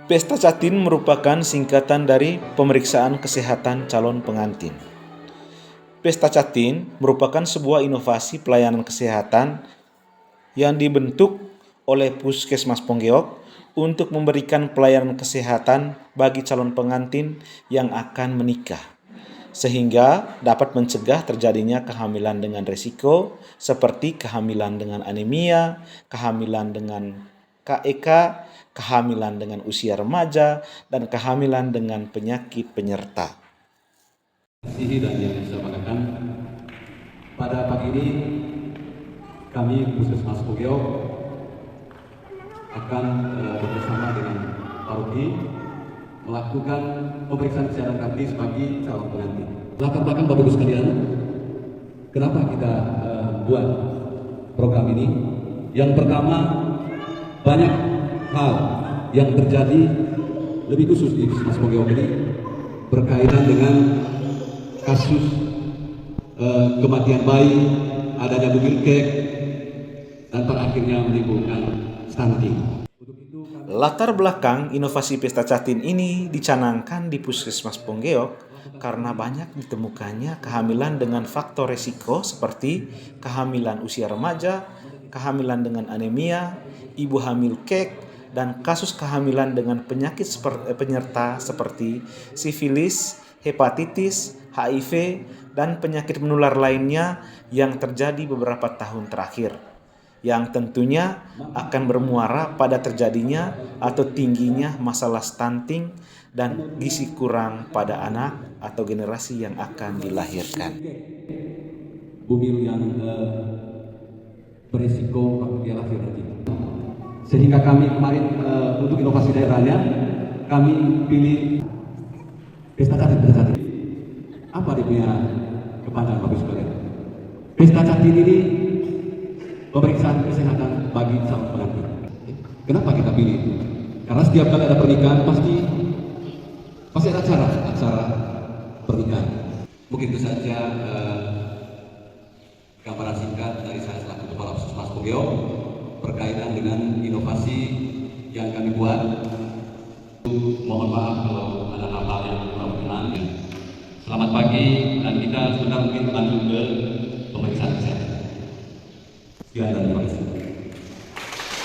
Pesta Catin merupakan singkatan dari pemeriksaan kesehatan calon pengantin. Pesta Catin merupakan sebuah inovasi pelayanan kesehatan yang dibentuk oleh Puskesmas Ponggeok untuk memberikan pelayanan kesehatan bagi calon pengantin yang akan menikah, sehingga dapat mencegah terjadinya kehamilan dengan risiko seperti kehamilan dengan anemia, kehamilan dengan KEK, kehamilan dengan usia remaja, dan kehamilan dengan penyakit penyerta. Dan yang saya banggakan, pada pagi ini kami Puskesmas Ponggeok akan bersama dengan paroki melakukan pemeriksaan kesehatan gratis bagi calon pengantin. Latar belakang Bapak Ibu sekalian, kenapa kita buat program ini? Yang pertama, banyak hal yang terjadi lebih khusus di Puskesmas Ponggeok ini berkaitan dengan kasus kematian bayi, adanya bugil kek, dan terakhirnya menimbulkan stunting. Latar belakang inovasi Pesta Catin ini dicanangkan di Puskesmas Ponggeok karena banyak ditemukannya kehamilan dengan faktor resiko seperti kehamilan usia remaja, kehamilan dengan anemia, ibu hamil kek, dan kasus kehamilan dengan penyakit penyerta seperti sifilis, hepatitis, HIV, dan penyakit menular lainnya yang terjadi beberapa tahun terakhir, yang tentunya akan bermuara pada terjadinya atau tingginya masalah stunting dan gizi kurang pada anak atau generasi yang akan dilahirkan. Bugil yang berisiko dia lahir nanti. Sehingga kami kemarin untuk inovasi daerahnya, kami pilih Pesta Catin. Apa dia punya kepanjangan Bapak sekalian? Pesta Catin ini pemeriksaan kesehatan bagi calon pengantin. Kenapa kita pilih itu? Karena setiap kali ada pernikahan pasti ada acara pernikahan. Mungkin itu saja gambaran singkat dari saya selaku Kepala Puskesmas Ponggeok berkaitan dengan inovasi yang kami buat. Mohon maaf kalau ada hal-hal yang kurang berkenan. Selamat pagi, dan kita sebentar mungkin lanjut ke pemeriksaan kesehatan. Sekian dan terima kasih.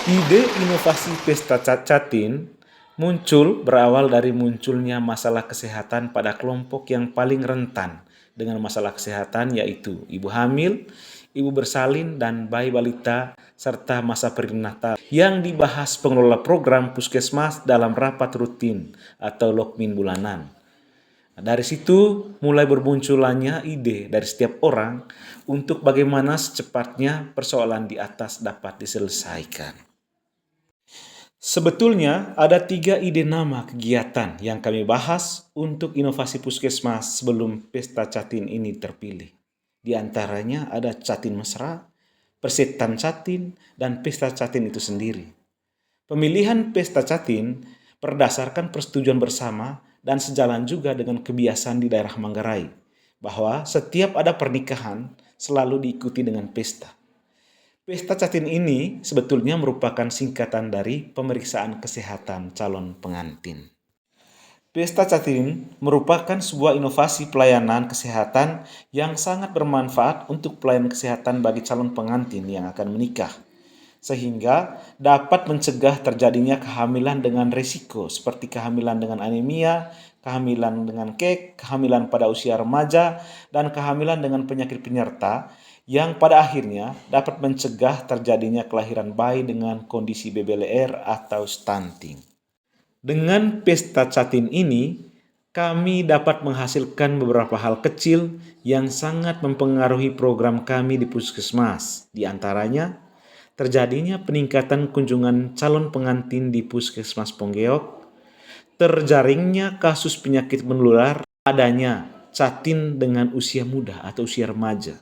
Ide inovasi Pesta Catin berawal dari munculnya masalah kesehatan pada kelompok yang paling rentan dengan masalah kesehatan, yaitu ibu hamil, ibu bersalin, dan bayi balita, serta masa perinatal yang dibahas pengelola program Puskesmas dalam rapat rutin atau lokmin bulanan. Dari situ mulai bermunculannya ide dari setiap orang untuk bagaimana secepatnya persoalan di atas dapat diselesaikan. Sebetulnya ada 3 ide nama kegiatan yang kami bahas untuk inovasi Puskesmas sebelum Pesta Catin ini terpilih. Di antaranya ada Catin Mesra, Persetan Catin, dan Pesta Catin itu sendiri. Pemilihan Pesta Catin berdasarkan persetujuan bersama dan sejalan juga dengan kebiasaan di daerah Manggarai, bahwa setiap ada pernikahan selalu diikuti dengan pesta. Pesta Catin ini sebetulnya merupakan singkatan dari pemeriksaan kesehatan calon pengantin. Pesta Catin merupakan sebuah inovasi pelayanan kesehatan yang sangat bermanfaat untuk pelayanan kesehatan bagi calon pengantin yang akan menikah, sehingga dapat mencegah terjadinya kehamilan dengan risiko seperti kehamilan dengan anemia, kehamilan dengan kek, kehamilan pada usia remaja, dan kehamilan dengan penyakit penyerta yang pada akhirnya dapat mencegah terjadinya kelahiran bayi dengan kondisi BBLR atau stunting. Dengan Pesta Catin ini, kami dapat menghasilkan beberapa hal kecil yang sangat mempengaruhi program kami di Puskesmas. Di antaranya, terjadinya peningkatan kunjungan calon pengantin di Puskesmas Ponggeok, terjaringnya kasus penyakit menular, adanya catin dengan usia muda atau usia remaja,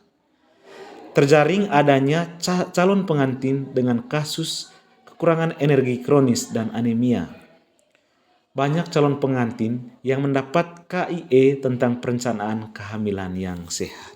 terjaring adanya calon pengantin dengan kasus kekurangan energi kronis dan anemia. Banyak calon pengantin yang mendapat KIE tentang perencanaan kehamilan yang sehat.